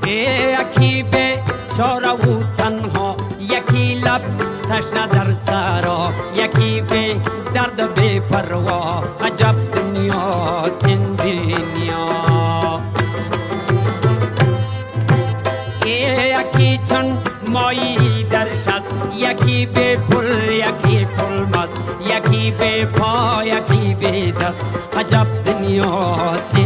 یکی به چاره و تنها، یکی لب تشنه در سرا، یکی به درد بی پروا. عجب دنیاست این دنیا. یکی چون مایی در شست، یکی به پل، یکی پل مست، یکی به پا، یکی به دست. عجب دنیاست